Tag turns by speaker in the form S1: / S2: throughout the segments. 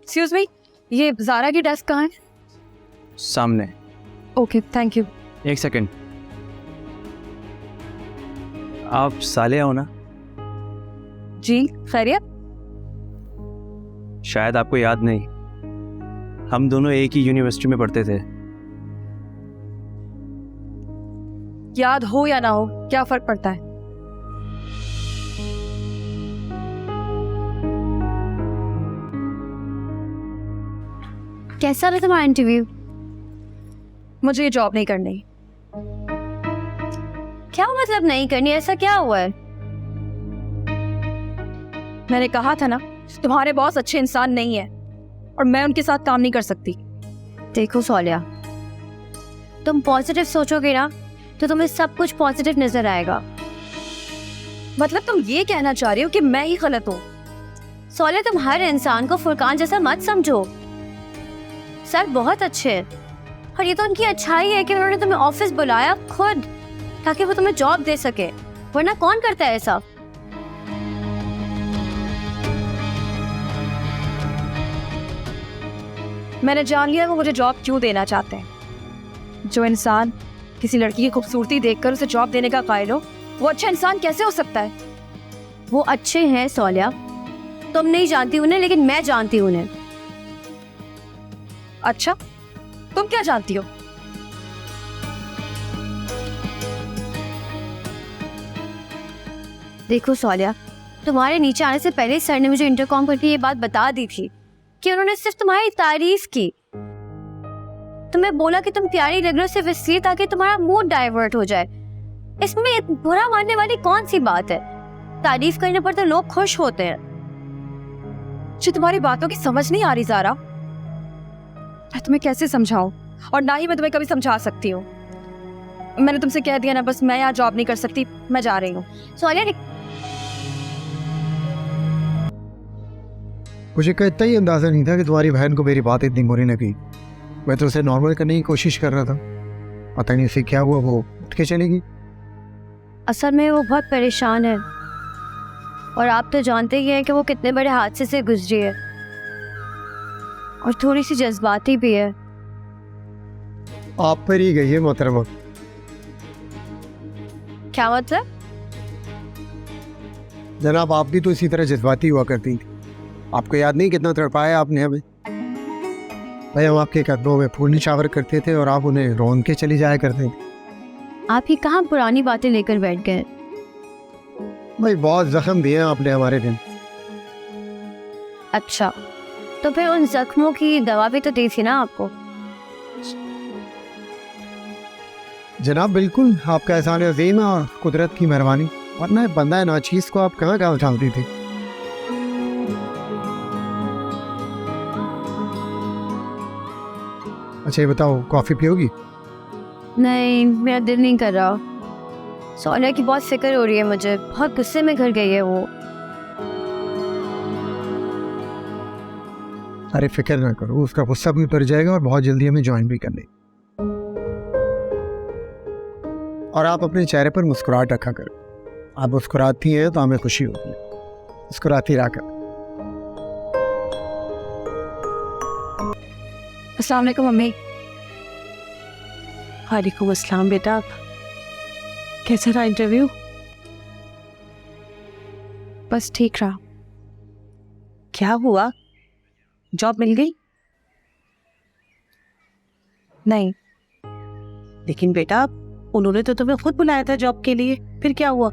S1: Excuse me, ये ज़ारा की desk कहाँ है?
S2: सामने।
S1: Okay, thank you.
S2: एक सेकंड, आप सालिया हो ना?
S1: जी, खैरियत?
S2: शायद आपको याद नहीं, हम दोनों एक ही यूनिवर्सिटी में पढ़ते थे।
S1: याद हो या ना हो, क्या फ़र्क पड़ता है?
S3: कैसा रहा तुम्हारा इंटरव्यू?
S1: मुझे ये जॉब नहीं करनी।
S3: क्या मतलब नहीं करनी? ऐसा क्या हुआ है?
S1: मैंने कहा था ना, तुम्हारे बॉस अच्छे इंसान नहीं है और मैं उनके साथ काम नहीं कर सकती।
S3: देखो सोलिया, तुम पॉजिटिव सोचोगे ना तो तुम्हें सब कुछ पॉजिटिव नजर आएगा।
S1: मतलब तुम ये कहना चाह रही हो कि मैं ही गलत हूँ?
S3: सोलिया, तुम हर इंसान को फुरकान जैसा मत समझो। सर बहुत अच्छे हैं और ये तो उनकी अच्छाई है कि उन्होंने तुम्हें ऑफिस बुलाया खुद, ताकि वो तुम्हें जॉब दे सके, वरना कौन करता है ऐसा?
S1: मैंने जान लिया वो मुझे जॉब क्यों देना चाहते हैं। जो इंसान किसी लड़की की खूबसूरती देखकर उसे जॉब देने का कायल हो, वो अच्छा इंसान कैसे हो सकता है?
S3: वो अच्छे हैं सोलिया, तुम नहीं जानती उन्हें, लेकिन मैं जानती हूँ उन्हें।
S1: अच्छा, तुम क्या जानती हो?
S3: देखो सोलिया, तुम्हारे नीचे आने से पहले सर ने मुझे इंटरकॉम करके ये बात बता दी थी कि उन्होंने सिर्फ तुम्हारी तारीफ की। तुम्हें बोला कि तुम प्यारी लग रहे हो सिर्फ इसलिए ताकि तुम्हारा मूड डाइवर्ट हो जाए। इसमें बुरा मानने वाली कौन सी बात है? तारीफ करने पर तो लोग खुश होते हैं।
S1: मुझे तुम्हारी बातों की समझ नहीं आ रही ज़ारा। मैं तुम्हें कैसे समझाऊं, और ना ही मैं तुम्हें कभी समझा सकती हूँ। मैंने तुमसे कह दिया ना, बस मैं यहाँ जॉब नहीं कर सकती, मैं जा रही हूँ।
S3: सोलिया,
S4: मुझे का इतना ही अंदाजा नहीं था कि तुम्हारी बहन को मेरी बात इतनी बुरी लगी। मैं तो उसे नॉर्मल करने की कोशिश कर रहा था, पता नहीं उसे क्या हुआ, वो उठ के चली गई।
S3: असल में वो बहुत परेशान है और आप तो जानते ही हैं कि वो कितने बड़े हादसे से गुजरी है और थोड़ी सी जज्बाती भी है।
S4: आप पर ही गई है मोहतरमा।
S3: क्या मतलब?
S4: जनाब, आप भी तो इसी तरह जज्बाती हुआ करती थी। आपको याद नहीं कितना तड़पाया आपने हमें? भाई, हम आपके कदमों में फूल निछावर करते थे और आप उन्हें रोन के चली जाया करते थे।
S3: आप ही कहाँ पुरानी बातें लेकर बैठ गए?
S4: भाई, बहुत जख्म दिए हैं आपने हमारे दिन।
S3: अच्छा, तो फिर उन जख्मों की दवा भी तो दी थी ना आपको।
S4: जनाब, बिल्कुल आपका एहसान अजीम है और कुदरत की मेहरबानी, वरना बंदा है नाचीज को आप कहाँ कहाँ उठाती थी। अच्छा, ये बताओ, कॉफ़ी पियोगी?
S3: नहीं, मेरा दिल नहीं कर रहा। सोनिया की बहुत फिक्र हो रही है मुझे, बहुत गुस्से में घर गई है वो।
S4: अरे फिक्र ना करो, उसका गुस्सा भी उतर जाएगा और बहुत जल्दी हमें ज्वाइन भी कर लेगी। और आप अपने चेहरे पर मुस्कुराहट रखा करो। आप मुस्कुराती हैं तो हमें खुशी होती है। मुस्कुराती रहा कर।
S1: अस्सलाम वालेकुम मम्मी।
S5: वालेकुम अस्सलाम बेटा, कैसा रहा इंटरव्यू?
S1: बस ठीक रहा।
S5: क्या हुआ, जॉब मिल गई?
S1: नहीं,
S5: लेकिन बेटा उन्होंने तो तुम्हें खुद बुलाया था जॉब के लिए, फिर क्या हुआ?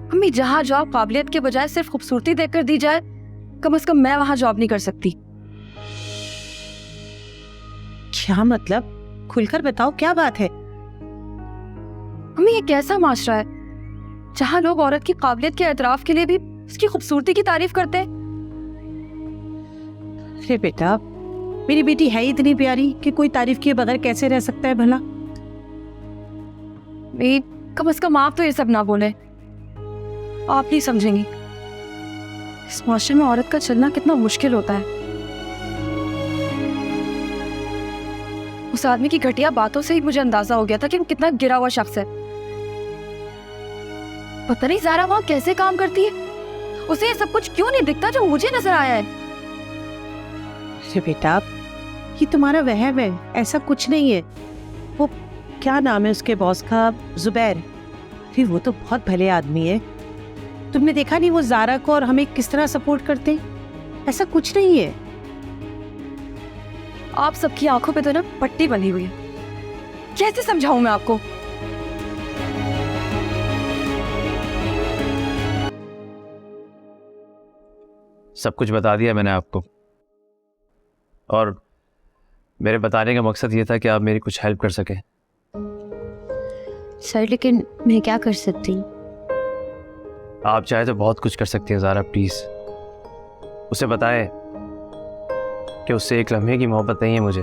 S1: मम्मी, जहाँ जॉब काबिलियत के बजाय सिर्फ खूबसूरती देखकर दी जाए, कम से कम मैं वहां जॉब नहीं कर सकती।
S5: क्या मतलब? खुलकर बताओ, क्या बात है?
S1: मम्मी, ये कैसा माशरा है जहाँ लोग औरत की काबिलियत के एतराफ के लिए भी उसकी खूबसूरती की तारीफ करते हैं?
S5: अरे बेटा, मेरी बेटी है इतनी प्यारी कि कोई तारीफ किए बगैर कैसे रह सकता है भला?
S1: कम से कम आप तो ये सब ना बोले। आप नहीं समझेंगी इस माशरे में औरत का चलना कितना मुश्किल होता है। उस आदमी की घटिया बातों से ही मुझे अंदाजा हो गया था कि वो कितना गिरा हुआ शख्स है। पता नहीं ज़ारा वहाँ कैसे काम करती है, उसे ये सब कुछ क्यों नहीं दिखता जो मुझे नजर आया है।
S5: अरे बेटा, ये तुम्हारा वहम है, ऐसा कुछ नहीं है। वो क्या नाम है उसके बॉस का, जुबैर, फिर वो तो बहुत भले आदमी है। तुमने देखा नहीं वो ज़ारा को और हमें किस तरह सपोर्ट करते हैं? ऐसा कुछ नहीं है।
S1: आप सबकी आंखों पे तो ना पट्टी बंधी हुई है, कैसे समझाऊं मैं आपको?
S2: सब कुछ बता दिया मैंने आपको, और मेरे बताने का मकसद ये था कि आप मेरी कुछ हेल्प कर सकें।
S3: सर लेकिन मैं क्या कर सकती हूँ?
S2: आप चाहे तो बहुत कुछ कर सकती हैं ज़ारा, प्लीज़ उसे बताएं कि उससे एक लम्हे की मोहब्बत नहीं है मुझे।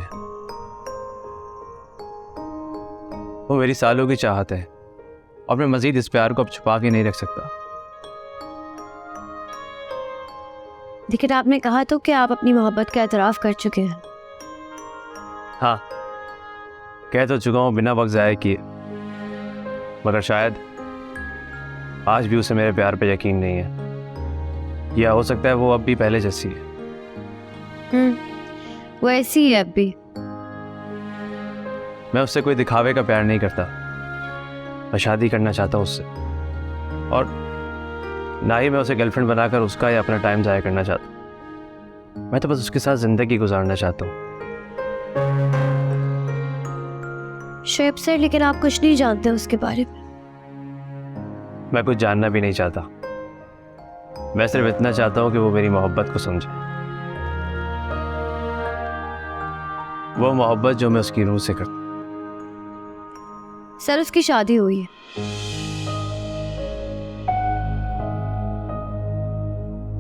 S2: वो मेरी सालों की चाहत है और मैं मज़ीद इस प्यार को अब छुपा के नहीं रख सकता।
S3: लेकिन आपने कहा तो कि आप अपनी मोहब्बत का एतराफ़ कर चुके हैं।
S2: हाँ, कह तो चुका हूँ बिना वक्त ज़ाया किए, मगर शायद आज भी उसे मेरे प्यार पे यकीन नहीं है, या हो सकता है वो अब भी पहले जैसी है।
S3: वो ऐसी है अब भी।
S2: मैं उससे कोई दिखावे का प्यार नहीं करता, मैं शादी करना चाहता हूँ उससे, और ना ही मैं उसे गर्लफ्रेंड बनाकर उसका या अपना टाइम ज़ाया करना चाहता। मैं तो बस उसके साथ ज़िंदगी गुजारना चाहता हूँ।
S3: शोएब सर, लेकिन आप कुछ नहीं जानते उसके बारे में।
S2: मैं कुछ जानना भी नहीं चाहता, मैं सिर्फ इतना चाहता हूँ कि वो मेरी मोहब्बत को समझे, वो मोहब्बत जो मैं उसकी रूह से करता।
S3: सर उसकी शादी हुई है।